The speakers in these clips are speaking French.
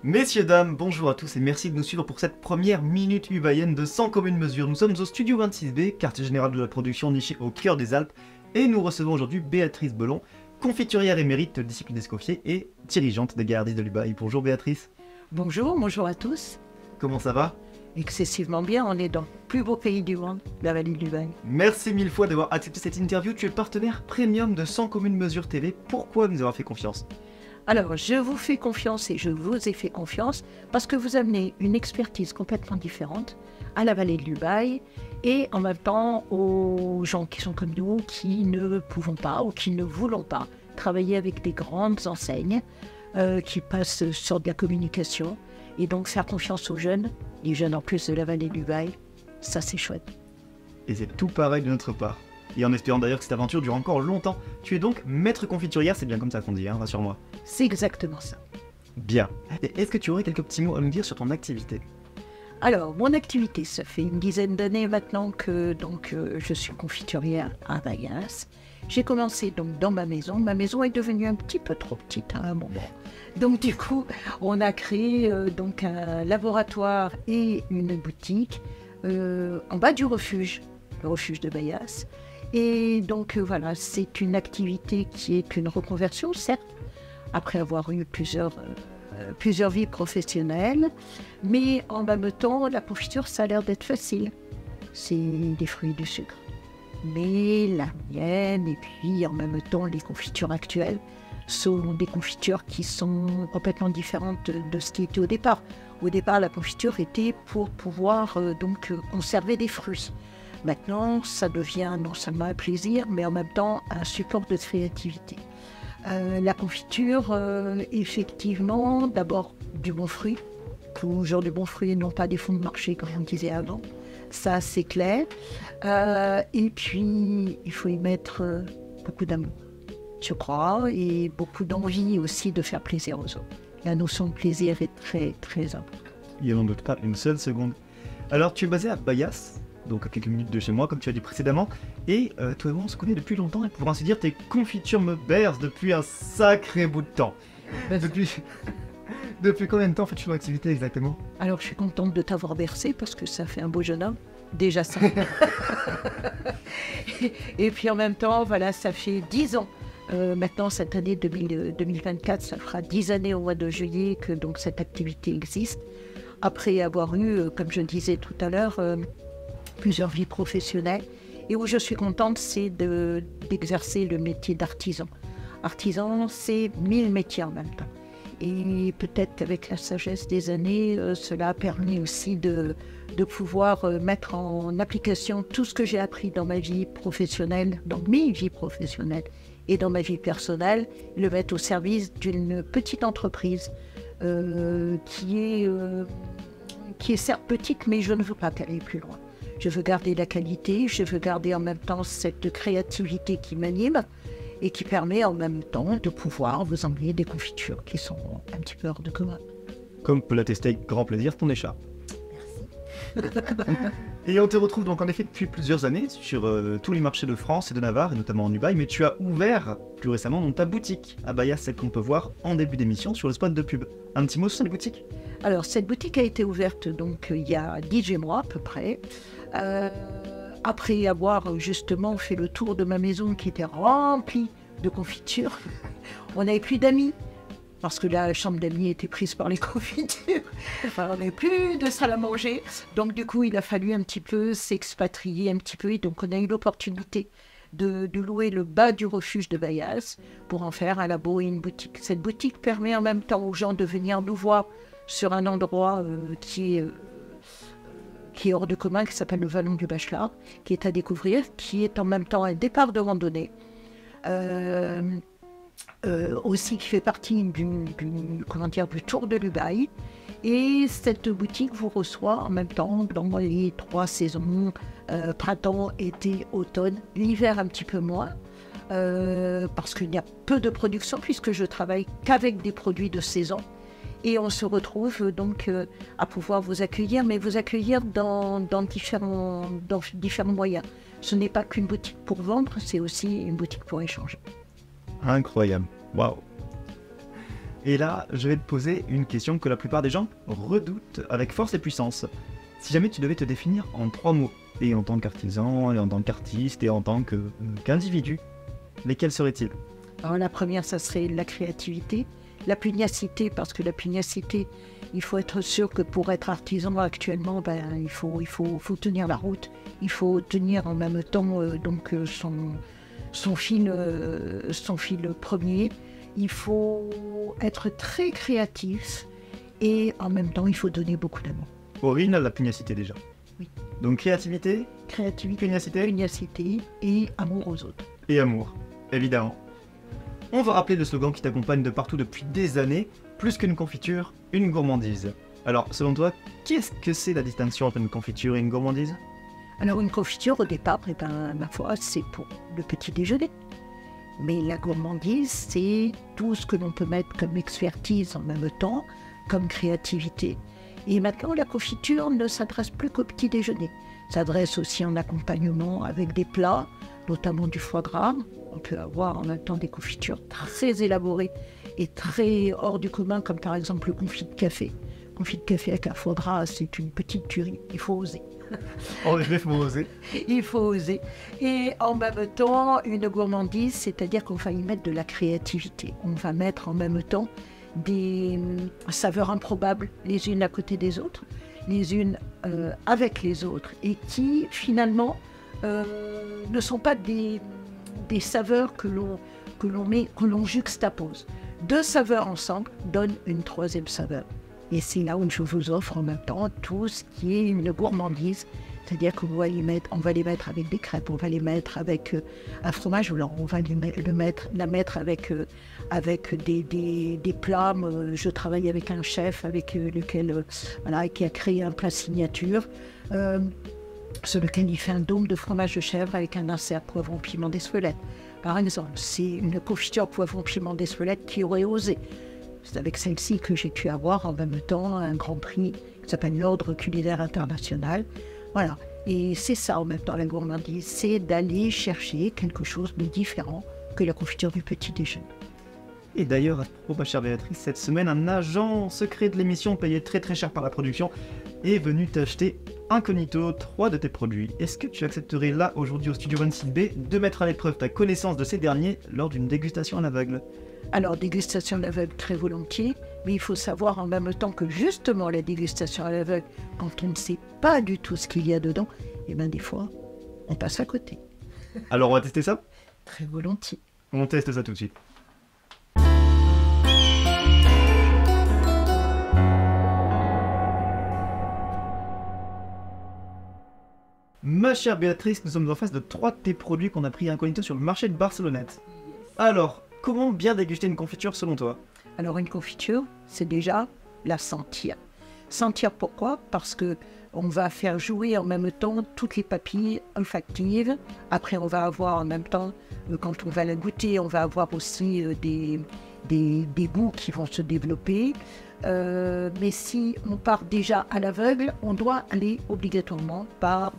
Messieurs, dames, bonjour à tous et merci de nous suivre pour cette première minute ubaïenne de Sans commune mesure. Nous sommes au studio 26B, quartier général de la production niché au cœur des Alpes, et nous recevons aujourd'hui Béatrice Belon, confiturière émérite de discipline Escoffier et dirigeante des Gaillardises de l'Ubaye. Bonjour Béatrice. Bonjour à tous. Comment ça va? Excessivement bien, on est dans le plus beau pays du monde, la vallée de l'Ubaye. Merci mille fois d'avoir accepté cette interview. Tu es partenaire premium de Sans commune mesure TV. Pourquoi nous avoir fait confiance? Alors, je vous fais confiance et je vous ai fait confiance parce que vous amenez une expertise complètement différente à la vallée de l'Ubaye et en même temps aux gens qui sont comme nous, qui ne pouvons pas ou qui ne voulons pas travailler avec des grandes enseignes qui passent sur de la communication. Et donc faire confiance aux jeunes, les jeunes en plus de la vallée de l'Ubaye, ça c'est chouette. Et c'est tout pareil de notre part. Et en espérant d'ailleurs que cette aventure dure encore longtemps. Tu es donc maître confiturière, c'est bien comme ça qu'on dit, hein, rassure-moi. C'est exactement ça. Bien. Et est-ce que tu aurais quelques petits mots à nous dire sur ton activité? Alors, mon activité, ça fait une dizaine d'années maintenant que je suis confiturière à Bayas. J'ai commencé donc dans ma maison. Ma maison est devenue un petit peu trop petite à un moment. Donc du coup, on a créé donc un laboratoire et une boutique en bas du refuge, le refuge de Bayas. Et donc voilà, c'est une activité qui est une reconversion, certes, après avoir eu plusieurs vies professionnelles, mais en même temps, la confiture, ça a l'air d'être facile. C'est des fruits et du sucre. Mais la mienne, et puis en même temps, les confitures actuelles, sont des confitures qui sont complètement différentes de ce qui était au départ. Au départ, la confiture était pour pouvoir conserver des fruits. Maintenant, ça devient non seulement un plaisir, mais en même temps un support de créativité. La confiture, effectivement, d'abord du bon fruit, toujours du bon fruit et non pas des fonds de marché comme on disait avant. Ça, c'est clair. Et puis, il faut y mettre beaucoup d'amour, je crois, et beaucoup d'envie aussi de faire plaisir aux autres. La notion de plaisir est très, très importante. Il n'en doute pas une seule seconde. Alors, tu es basé à Bayas, donc à quelques minutes de chez moi, comme tu as dit précédemment, et toi et moi, on se connaît depuis longtemps, et pour ainsi dire, tes confitures me bercent depuis un sacré bout de temps. Depuis combien de temps fais-tu ton activité exactement? Alors, je suis contente de t'avoir bercé parce que ça fait un beau jeune homme. Déjà ça. Et puis en même temps, voilà, ça fait 10 ans. Maintenant, cette année 2024, ça fera 10 années au mois de juillet que donc, cette activité existe. Après avoir eu, comme je disais tout à l'heure, plusieurs vies professionnelles. Et où je suis contente, c'est d'exercer le métier d'artisan. Artisan, c'est 1000 métiers en même temps. Et peut-être qu'avec la sagesse des années, cela a permis aussi de pouvoir mettre en application tout ce que j'ai appris dans ma vie professionnelle, dans mes vies professionnelles et dans ma vie personnelle, le mettre au service d'une petite entreprise qui est certes petite, mais je ne veux pas qu'elle aille plus loin. Je veux garder la qualité, je veux garder en même temps cette créativité qui m'anime et qui permet en même temps de pouvoir vous emmener des confitures qui sont un petit peu hors de commun. Comme peut l'attester avec grand plaisir ton écharpe. Merci. Et on te retrouve donc en effet depuis plusieurs années sur tous les marchés de France et de Navarre, et notamment en Ubaye, mais tu as ouvert plus récemment donc, ta boutique à Bayas, celle qu'on peut voir en début d'émission sur le spot de pub. Un petit mot sur cette boutique? Alors cette boutique a été ouverte donc il y a 18 mois à peu près. Après avoir justement fait le tour de ma maison qui était remplie de confitures, on n'avait plus d'amis. Parce que la chambre d'amis était prise par les confitures. Enfin, on n'avait plus de salle à manger. Donc du coup, il a fallu un petit peu s'expatrier un petit peu. Et donc on a eu l'opportunité de louer le bas du refuge de Bayas pour en faire un labo et une boutique. Cette boutique permet en même temps aux gens de venir nous voir sur un endroit qui est hors de commun, qui s'appelle le Vallon du Bachelard, qui est à découvrir, qui est en même temps un départ de randonnée. Aussi qui fait partie du tour de l'Ubaye. Et cette boutique vous reçoit en même temps dans les 3 saisons, printemps, été, automne, l'hiver un petit peu moins, parce qu'il y a peu de production puisque je travaille qu'avec des produits de saison. Et on se retrouve donc à pouvoir vous accueillir, mais vous accueillir dans différents moyens. Ce n'est pas qu'une boutique pour vendre, c'est aussi une boutique pour échanger. Incroyable, waouh. Et là, je vais te poser une question que la plupart des gens redoutent avec force et puissance. Si jamais tu devais te définir en 3 mots, et en tant qu'artisan, et en tant qu'artiste, et en tant qu'individu, lesquels seraient-ils? Alors la première, ça serait la créativité, la pugnacité, parce que la pugnacité, il faut être sûr que pour être artisan actuellement, il faut tenir la route, il faut tenir en même temps son fil premier, il faut être très créatif et en même temps, il faut donner beaucoup d'amour. Original, la pugnacité déjà. Oui. Donc créativité, Pugnacité et amour aux autres. et amour, évidemment. On va rappeler le slogan qui t'accompagne de partout depuis des années, plus qu'une confiture, une gourmandise. Alors, selon toi, qu'est-ce que c'est la distinction entre une confiture et une gourmandise? Alors une confiture au départ, ma foi, c'est pour le petit déjeuner. Mais la gourmandise, c'est tout ce que l'on peut mettre comme expertise en même temps, comme créativité. Et maintenant, la confiture ne s'adresse plus qu'au petit déjeuner. S'adresse aussi en accompagnement avec des plats, notamment du foie gras. On peut avoir en même temps des confitures très élaborées et très hors du commun, comme par exemple le confit de café. Confit de café avec un foie gras, c'est une petite tuerie. Il faut oser. En effet, faut oser. Il faut oser. Et en même temps, une gourmandise, c'est-à-dire qu'on va y mettre de la créativité. On va mettre en même temps des saveurs improbables les unes à côté des autres, les unes avec les autres, et qui finalement ne sont pas des saveurs que l'on juxtapose. 2 saveurs ensemble donnent une 3e saveur. Et c'est là où je vous offre en même temps tout ce qui est une gourmandise, c'est-à-dire qu'on va les mettre avec des crêpes, on va les mettre avec un fromage blanc, on va la mettre avec des plats. Je travaille avec un chef avec lequel qui a créé un plat signature sur lequel il fait un dôme de fromage de chèvre avec un insert poivron piment d'Espelette. Par exemple, c'est une confiture poivron piment d'Espelette qui aurait osé. C'est avec celle-ci que j'ai pu avoir en même temps un grand prix qui s'appelle l'Ordre culinaire international. Voilà. Et c'est ça en même temps la gourmandise, c'est d'aller chercher quelque chose de différent que la confiture du petit déjeuner. Et d'ailleurs, à ce propos, ma chère Béatrice, cette semaine, un agent secret de l'émission payé très très cher par la production est venu t'acheter incognito 3 de tes produits. Est-ce que tu accepterais là, aujourd'hui au Studio 26B, de mettre à l'épreuve ta connaissance de ces derniers lors d'une dégustation à l'aveugle? Alors, dégustation à l'aveugle, très volontiers, mais il faut savoir en même temps que justement la dégustation à l'aveugle, quand on ne sait pas du tout ce qu'il y a dedans, des fois, on passe à côté. Alors on va tester ça? Très volontiers. On teste ça tout de suite. Ma chère Béatrice, nous sommes en face de 3 de tes produits qu'on a pris incognito sur le marché de Barcelonnette. Alors, comment bien déguster une confiture selon toi? Alors une confiture, c'est déjà la sentir. Sentir pourquoi? Parce que on va faire jouer en même temps toutes les papilles olfactives. Après, on va avoir en même temps, quand on va la goûter, on va avoir aussi des goûts qui vont se développer. Mais si on part déjà à l'aveugle, on doit aller obligatoirement par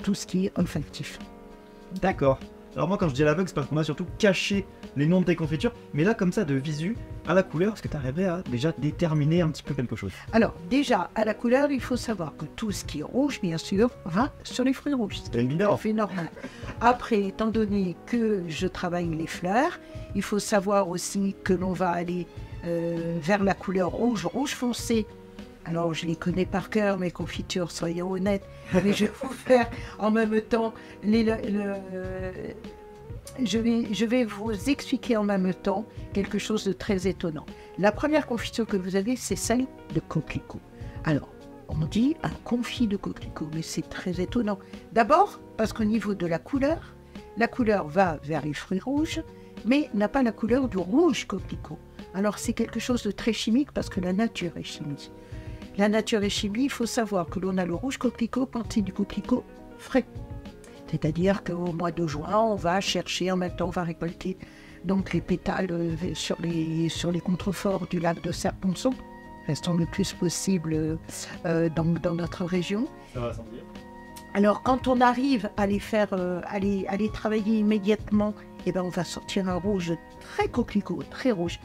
tout ce qui est olfactif. D'accord. Alors moi quand je dis à l'aveugle, c'est parce qu'on a surtout caché les noms de tes confitures, mais là comme ça de visu, à la couleur, est-ce que tu arriverais à déjà déterminer un petit peu quelque chose? Alors déjà, à la couleur, il faut savoir que tout ce qui est rouge, bien sûr, va sur les fruits rouges. C'est évident. C'est normal. Après, étant donné que je travaille les fleurs, il faut savoir aussi que l'on va aller vers la couleur rouge, rouge foncé. Alors, je les connais par cœur, mes confitures, soyons honnêtes, mais je vais vous faire en même temps je vais vous expliquer en même temps quelque chose de très étonnant. La première confiture que vous avez, c'est celle de coquelicot. Alors, on dit un confit de coquelicot, mais c'est très étonnant. D'abord, parce qu'au niveau de la couleur va vers les fruits rouges, mais n'a pas la couleur du rouge coquelicot. Alors, c'est quelque chose de très chimique parce que la nature est chimie. La nature est chimie, il faut savoir que l'on a le rouge coquelicot quand c'est du coquelicot frais. C'est-à-dire qu'au mois de juin, on va chercher, en même temps, on va récolter donc les pétales sur les contreforts du lac de Serponçon, restant le plus possible dans notre région. Ça va sentir. Alors, quand on arrive à les faire, à les travailler immédiatement, on va sortir un rouge très coquelicot, très rouge.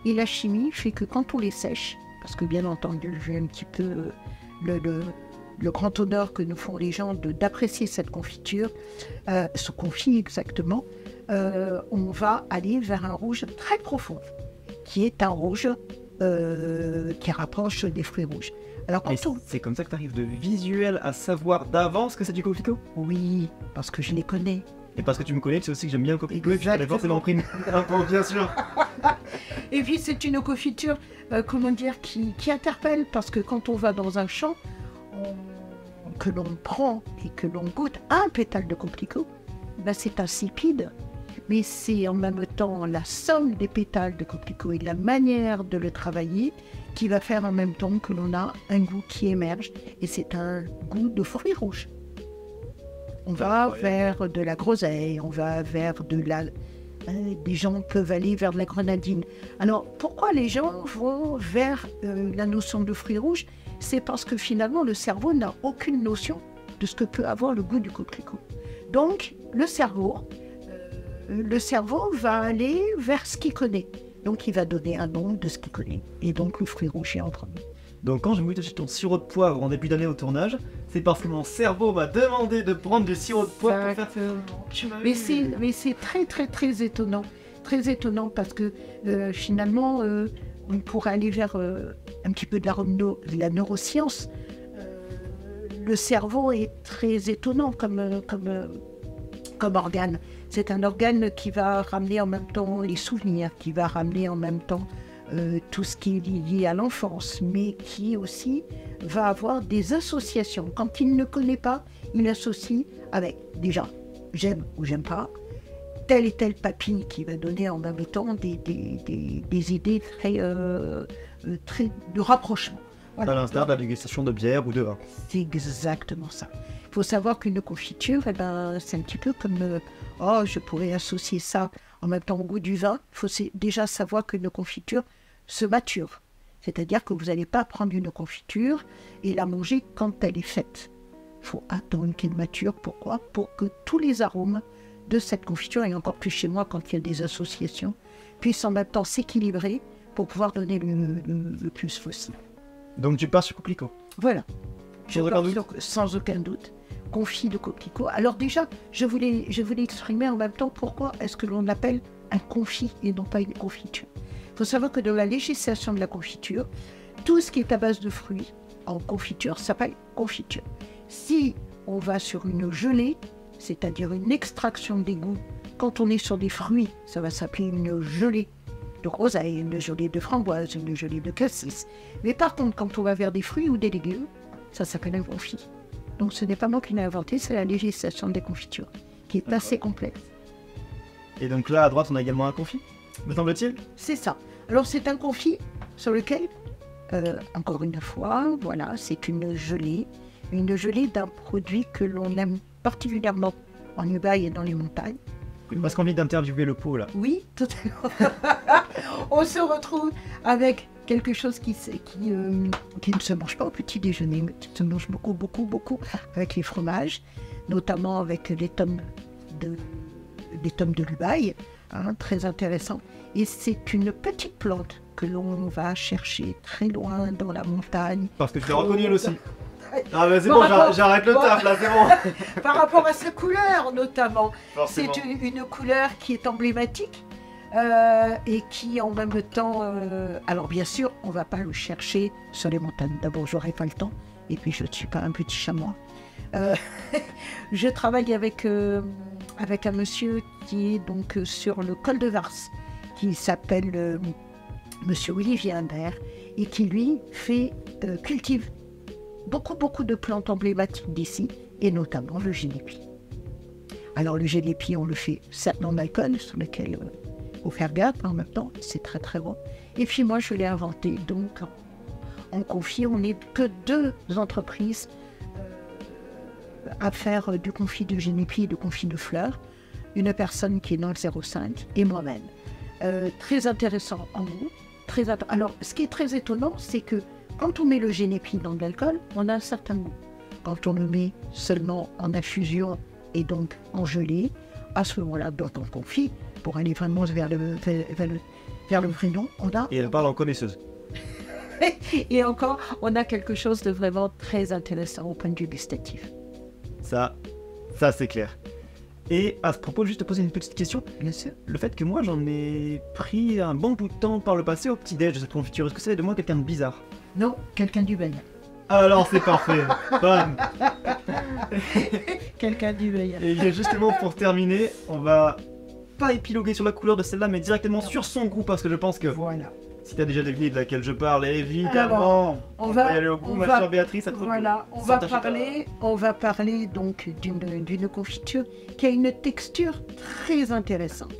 Et la chimie fait que quand on les sèche, parce que bien entendu, j'ai un petit peu le grand honneur que nous font les gens d'apprécier cette confiture, ce confit exactement, on va aller vers un rouge très profond, qui est un rouge qui rapproche des fruits rouges. Alors, c'est comme ça que tu arrives de visuel à savoir d'avance que c'est du coquelicot? Oui, parce que je les connais. Et parce que tu me connais, tu sais aussi que j'aime bien le coquelicot, et puis j'avais forcément pris un peu, bien sûr. Et puis c'est une confiture, qui interpelle, parce que quand on va dans un champ, que l'on prend et que l'on goûte un pétale de coquelicot, ben c'est insipide, mais c'est en même temps la somme des pétales de coquelicot et la manière de le travailler qui va faire en même temps que l'on a un goût qui émerge, et c'est un goût de fruits rouges. On va vers de la groseille, on va vers des gens peuvent aller vers de la grenadine. Alors, pourquoi les gens vont vers la notion de fruits rouges? C'est parce que finalement, le cerveau n'a aucune notion de ce que peut avoir le goût du coquelicot. Donc, le cerveau va aller vers ce qu'il connaît. Donc, il va donner un nom de ce qu'il connaît. Et donc, le fruit rouge est en premier. Donc quand je me suis ton sirop de poivre en début d'année au tournage, c'est parce que mon cerveau m'a demandé de prendre du sirop de poivre pour faire... Mais c'est très très très étonnant. Très étonnant parce que finalement, on pourrait aller vers un petit peu de la neuroscience. Le cerveau est très étonnant comme organe. C'est un organe qui va ramener en même temps les souvenirs, qui va ramener en même temps tout ce qui est lié à l'enfance, mais qui aussi va avoir des associations. Quand il ne connaît pas, il associe avec, déjà, j'aime ou j'aime pas, tel et tel papille qui va donner en même temps des idées très de rapprochement. Voilà. À l'instar de la dégustation de bière ou de vin. C'est exactement ça. Il faut savoir qu'une confiture, c'est un petit peu comme je pourrais associer ça en même temps au goût du vin. Il faut déjà savoir qu'une confiture se mature. C'est-à-dire que vous n'allez pas prendre une confiture et la manger quand elle est faite. Il faut attendre qu'elle mature. Pourquoi? Pour que tous les arômes de cette confiture, et encore plus chez moi quand il y a des associations, puissent en même temps s'équilibrer pour pouvoir donner le plus possible. Donc tu pars sur coquelicot. Voilà. Sans aucun doute. Confit de coquelicot. Alors déjà, je voulais exprimer en même temps pourquoi est-ce que l'on appelle un confit et non pas une confiture. Il faut savoir que dans la législation de la confiture, tout ce qui est à base de fruits en confiture s'appelle confiture. Si on va sur une gelée, c'est-à-dire une extraction des goûts, quand on est sur des fruits, ça va s'appeler une gelée de groseille, une gelée de framboise, une gelée de cassis. Mais par contre, quand on va vers des fruits ou des légumes, ça s'appelle un confit. Donc ce n'est pas moi qui l'ai inventé, c'est la législation des confitures, qui est assez complexe. Et donc là, à droite, on a également un confit, me semble-t-il? C'est ça. Alors c'est un confit sur lequel, encore une fois, voilà, c'est une gelée d'un produit que l'on aime particulièrement en Ubaye et dans les montagnes. Parce qu'on vient d'interviewer le pot là. Oui, totalement. On se retrouve avec quelque chose qui ne se mange pas au petit déjeuner, mais qui se mange beaucoup, beaucoup, beaucoup avec les fromages, notamment avec les tomes de l'Ubaye, très intéressant. Et c'est une petite plante que l'on va chercher très loin dans la montagne. Parce que tu l'as reconnu elle aussi. Ah mais c'est bon, j'arrête le taf là, c'est bon. Par rapport à sa couleur notamment. Forcément. C'est une couleur qui est emblématique et qui en même temps... alors bien sûr, on ne va pas le chercher sur les montagnes. D'abord, j'aurais pas le temps. Et puis, je ne suis pas un petit chamois. Je travaille avec un monsieur qui est donc sur le col de Vars, qui s'appelle monsieur Olivier Imbert, et qui lui cultive beaucoup de plantes emblématiques d'ici, et notamment le génépi. Alors le génépi, on le fait certainement d'alcool, sur lequel il faut faire gaffe en même temps, c'est très très bon. Et puis moi, je l'ai inventé, donc on confie, on n'est que 2 entreprises à faire du confit de génépi et du confit de fleurs. Une personne qui est dans le 05 et moi-même. Très intéressant en goût. Alors, ce qui est très étonnant, c'est que quand on met le génépi dans de l'alcool, on a un certain goût. Quand on le met seulement en infusion et donc en gelée, à ce moment-là, donc on confie, pour aller vraiment vers le vrai nom, on a... Et elle parle en connaisseuse. Et encore, on a quelque chose de vraiment très intéressant au point de vue gustatif. Ça c'est clair. Et à ce propos, juste te poser une petite question. Bien sûr. Le fait que moi, j'en ai pris un bon bout de temps par le passé au petit-déj de cette confiture, est-ce que c'est de moi quelqu'un de bizarre? Non, quelqu'un du Bayern. Alors c'est parfait. Bonne. Quelqu'un du Bayern. Et bien, justement, pour terminer, on va pas épiloguer sur la couleur de celle-là, mais directement sur son goût, parce que je pense que Voilà. si t'as déjà deviné de laquelle je parle, évidemment, on va y aller au goût, ma chère Béatrice. Voilà, on va parler donc d'une confiture qui a une texture très intéressante.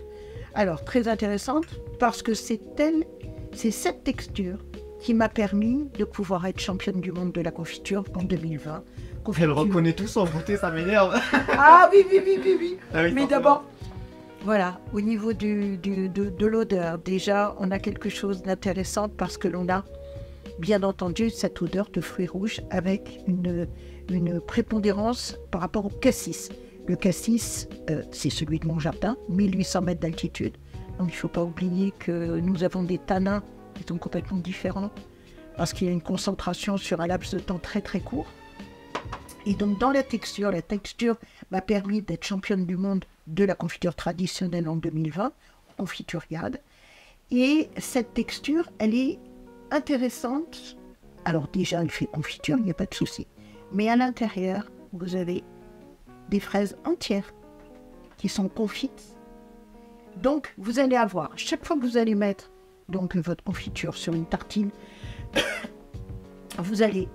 Alors, très intéressante parce que c'est cette texture qui m'a permis de pouvoir être championne du monde de la confiture en 2020. Elle reconnaît tout sans goûter, ça m'énerve. Ah oui. Ah oui, Mais forcément. d'abord, voilà, au niveau de l'odeur, déjà, on a quelque chose d'intéressant parce que l'on a, bien entendu, cette odeur de fruits rouges avec une prépondérance par rapport au cassis. Le cassis, c'est celui de mon jardin, 1800 mètres d'altitude. Donc il ne faut pas oublier que nous avons des tanins qui sont complètement différents parce qu'il y a une concentration sur un laps de temps très très court. Et donc dans la texture m'a permis d'être championne du monde de la confiture traditionnelle en 2020, Confituriade. Et cette texture, elle est intéressante. Alors déjà, elle fait confiture, il n'y a pas de souci. Mais à l'intérieur, vous avez des fraises entières qui sont confites. Donc vous allez avoir, chaque fois que vous allez mettre donc votre confiture sur une tartine, vous allez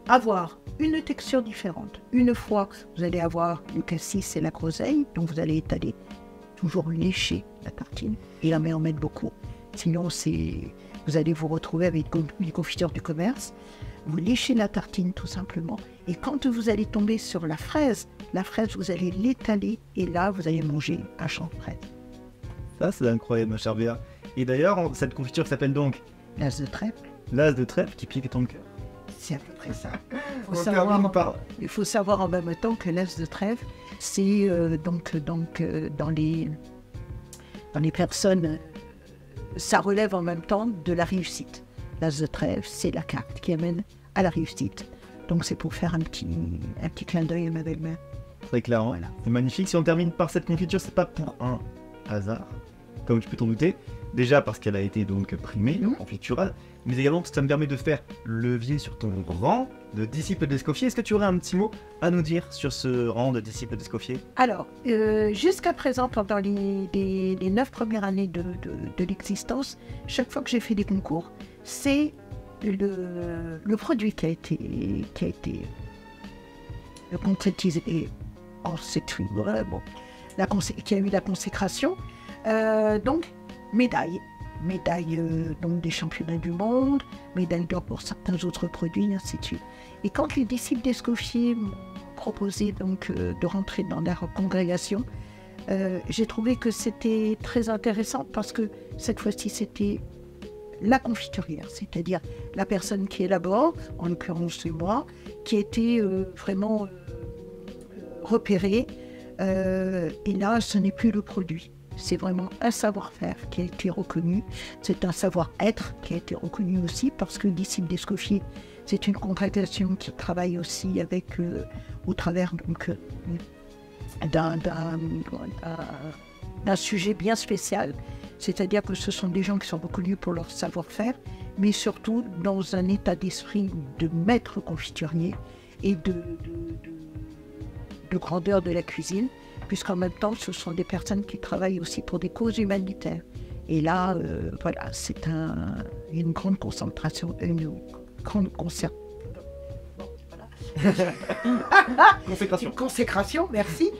avoir une texture différente. Une fois, vous allez avoir le cassis et la groseille, donc vous allez étaler, toujours lécher la tartine et en mettre beaucoup. Sinon, vous allez vous retrouver avec une confiture du commerce. Vous léchez la tartine tout simplement. Et quand vous allez tomber sur la fraise, vous allez l'étaler et là, vous allez manger un champ de fraise. Ça, c'est incroyable, ma chère Béa. Et d'ailleurs, cette confiture s'appelle donc L'as de trèfle, l'as de trèfle qui pique ton cœur. c'est à peu près ça. Il faut savoir en même temps que l'as de trèfle, c'est dans les personnes, ça relève en même temps de la réussite. L'as de trèfle, c'est la carte qui amène à la réussite. Donc c'est pour faire un petit clin d'œil à ma belle-mère. Très clairement, Voilà. c'est magnifique. Si on termine par cette confiture, c'est pas pour un hasard, comme tu peux t'en douter. Déjà parce qu'elle a été donc primée, confiturale, mais également parce que ça me permet de faire levier sur ton rang de disciple d'Escoffier. Est-ce que tu aurais un petit mot à nous dire sur ce rang de disciple d'Escoffier? Alors, jusqu'à présent, pendant les 9 premières années de l'existence, chaque fois que j'ai fait des concours, c'est le produit qui a été concrétisé. Et c'est bon, qui a eu la consécration. Donc, médaille donc des championnats du monde, médaille d'or pour certains autres produits, ainsi de suite. Et quand les disciples d'Escoffier m'ont proposé donc de rentrer dans leur congrégation, j'ai trouvé que c'était très intéressant parce que cette fois-ci c'était la confiturière, c'est-à-dire la personne qui élabore, en l'occurrence c'est moi, qui était vraiment repérée. Et là, ce n'est plus le produit. C'est vraiment un savoir-faire qui a été reconnu. C'est un savoir-être qui a été reconnu aussi parce que disciple d'Escoffier, c'est une congrégation qui travaille aussi avec, au travers donc, d'un sujet bien spécial. C'est-à-dire que ce sont des gens qui sont reconnus pour leur savoir-faire, mais surtout dans un état d'esprit de maître confiturier et de grandeur de la cuisine, puisqu'en même temps, ce sont des personnes qui travaillent aussi pour des causes humanitaires. Et là, voilà, c'est une grande concentration, une grande consécration. Consécration, merci,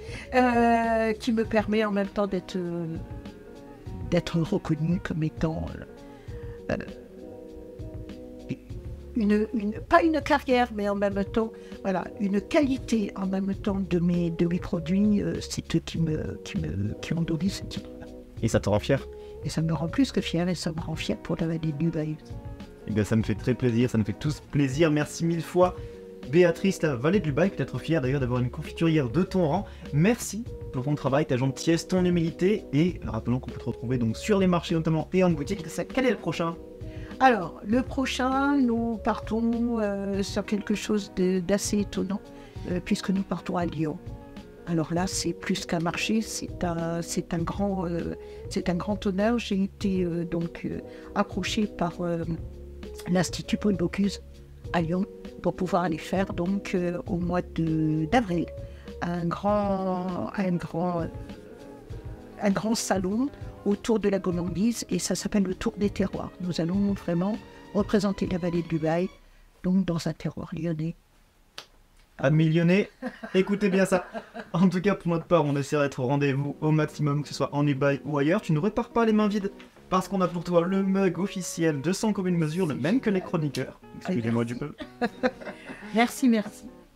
qui me permet en même temps d'être reconnu comme étant pas une carrière, mais en même temps, voilà, une qualité en même temps de mes produits. C'est eux qui ont donné ce titre-là. Et ça te rend fier? Et ça me rend plus que fier, et ça me rend fier pour la vallée du Bayeux. Eh bien, ça me fait très plaisir, ça me fait tous plaisir. Merci mille fois, Béatrice, la vallée de Dubaï, peut-être fière d'ailleurs d'avoir une confiturière de ton rang. Merci pour ton travail, ta gentillesse, ton humilité, et rappelons qu'on peut te retrouver donc sur les marchés notamment et en boutique. Quel est le prochain? Alors, le prochain, nous partons sur quelque chose d'assez étonnant, puisque nous partons à Lyon. Alors là, c'est plus qu'un marché, c'est un grand honneur. J'ai été approchée par l'Institut Paul Bocuse à Lyon pour pouvoir aller faire donc au mois d'avril un grand salon autour de la gourmandise, et ça s'appelle le Tour des terroirs. Nous allons vraiment représenter la vallée de Dubaï, donc dans un terroir lyonnais. Amis lyonnais, écoutez bien ça. En tout cas, pour notre part, on essaiera d'être au rendez-vous au maximum, que ce soit en Dubaï ou ailleurs. Tu ne repars pas les mains vides, parce qu'on a pour toi le mug officiel de 100 communes mesures, le même que les chroniqueurs. Excusez-moi du peu. Merci.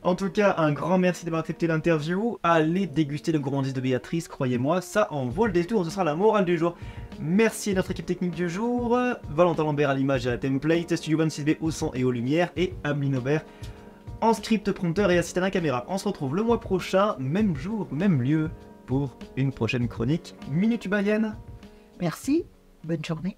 En tout cas, un grand merci d'avoir accepté l'interview. Allez déguster le gourmandise de Béatrice, croyez-moi, ça en vaut le détour, ce sera la morale du jour. Merci à notre équipe technique du jour, Valentin Lambert à l'image et à la template, Studio 26B au son et aux lumières, et Ameline Aubert en script prompteur et assistant à la caméra. On se retrouve le mois prochain, même jour, même lieu, pour une prochaine chronique Minute Ubaïenne. Merci, bonne journée.